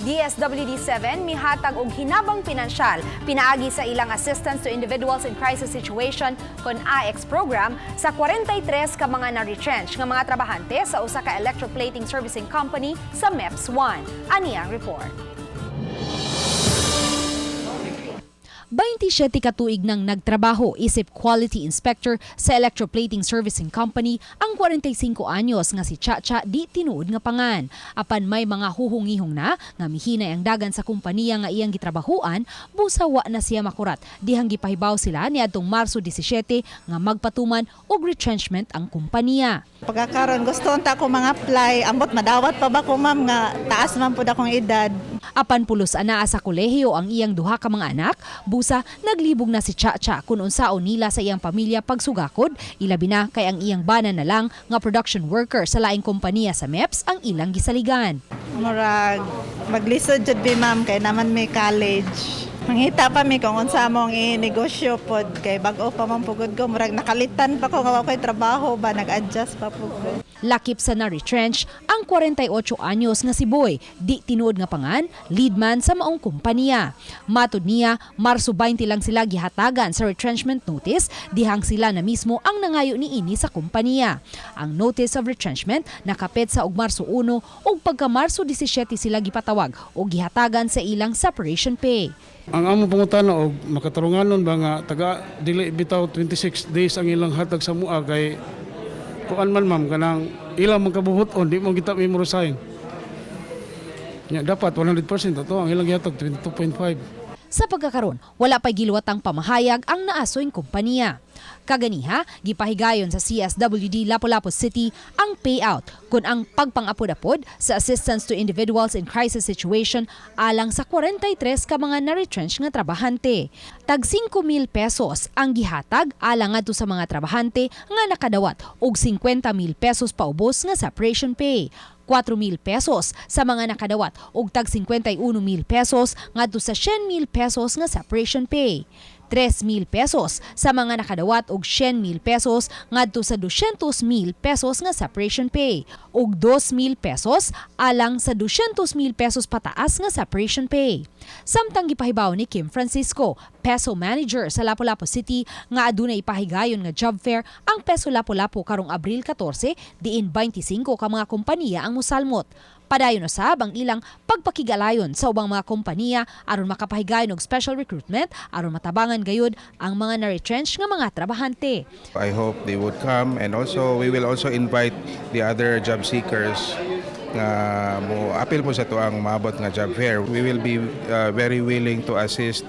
DSWD-7 mihatag og hinabang pinansyal pinaagi sa ilang assistance to individuals in crisis situation kon AX program sa 43 ka mga na-retrench nga mga trabahante sa usa ka electroplating servicing company sa MEPS 1. Ani ang report. 27 katuig nang nagtrabaho isip quality inspector sa electroplating servicing company ang 45 anyos nga si Chacha di tinuod nga pangan. Apan may mga huhungihong na nga mihinay ang dagan sa kumpanya nga iyang gitrabahuan, busawa na siya makurat. Dihang gipahibaw sila niadtong Marso 17 nga magpatuman og retrenchment ang kumpanya. Pagkakaroon gusto unta ko mga apply, ambot madawat pa ba ko ma'am nga taas man pud akong edad. Apan pulos anaa sa kolehiyo ang iyang duha ka mga anak, busa naglibog na si Chacha kun unsaon nila sa iyang pamilya pagsugakod, ilabi na kay ang iyang bana na lang nga production worker sa laing kompanya sa MEPS ang ilang gisaligan. Murag maglisod jud bi ma'am kay naman may college. Mangita pa mi kung unsa mong i-negosyo pod kay bag-o pa man pugod ko, murag nakalitan pa ko nga wa koy trabaho ba, nag-adjust pa pugod. Lakip sa na-retrench ang 48 anyos nga si Boy, di tinuod nga pangan, lead man sa maong kumpanya. Matud niya, Marso 20 lang sila gihatagan sa retrenchment notice, dihang sila na mismo ang nangayo niini sa kumpanya. Ang notice of retrenchment nakapet sa og Marso 1 ug pagka Marso 17 sila gipatawag o gihatagan sa ilang separation pay. Ang among pangutana og makatarunganon ba nga taga dili bitaw 26 days ang ilang hatag sa mua kay kuan man ma'am kanang ilang magkabuhuton di mo kita may resign. Nya dapat 100% ato ang ilang gihatag 22.5. Sa pagkakaroon, wala pa'y giluwatang pamahayag ang naasoyng kumpanya. Kaganiha, gipahigayon sa CSWD Lapu-Lapu City ang payout kung ang pagpangapod-apod sa assistance to individuals in crisis situation alang sa 43 ka mga na-retrench nga trabahante. Tag 5,000 pesos ang gihatag alang adto sa mga trabahante nga nakadawat og 50,000 pesos paubos nga separation pay. 4,000 pesos sa mga nakadawat ug tag 51,000 pesos ngadto sa 100,000 pesos nga separation pay. 3,000 pesos sa mga nakadawat og 100,000 pesos ngadto sa 200,000 pesos nga separation pay ug 2,000 pesos alang sa 200,000 pesos pataas nga separation pay. Samtang gipahibaw ni Kim Francisco, Peso Manager sa Lapu-Lapu City, nga adunay ipahigayon nga job fair ang Peso Lapu-Lapu karong Abril 14 diin 25 ka mga kompanya ang musalmot. Padayon usab ang ilang pagpakigalayon sa ubang mga kompanya aron makapahigayon og special recruitment aron matabangan gayud ang mga na-retrench nga mga trabahante. I hope they would come, and also we will also invite the other job seekers nga mo appeal po sa tuang maabot nga job fair. We will be very willing to assist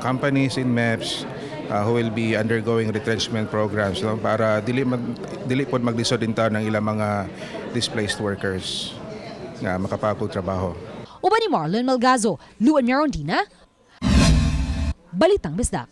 companies in MEPS who will be undergoing retrenchment programs, no, para dili pod maglisod in taon ng ilang mga displaced workers nga makapagod trabaho. Uban ni Marlon Malgazo, Luan Mirondina, Balitang Bisdak.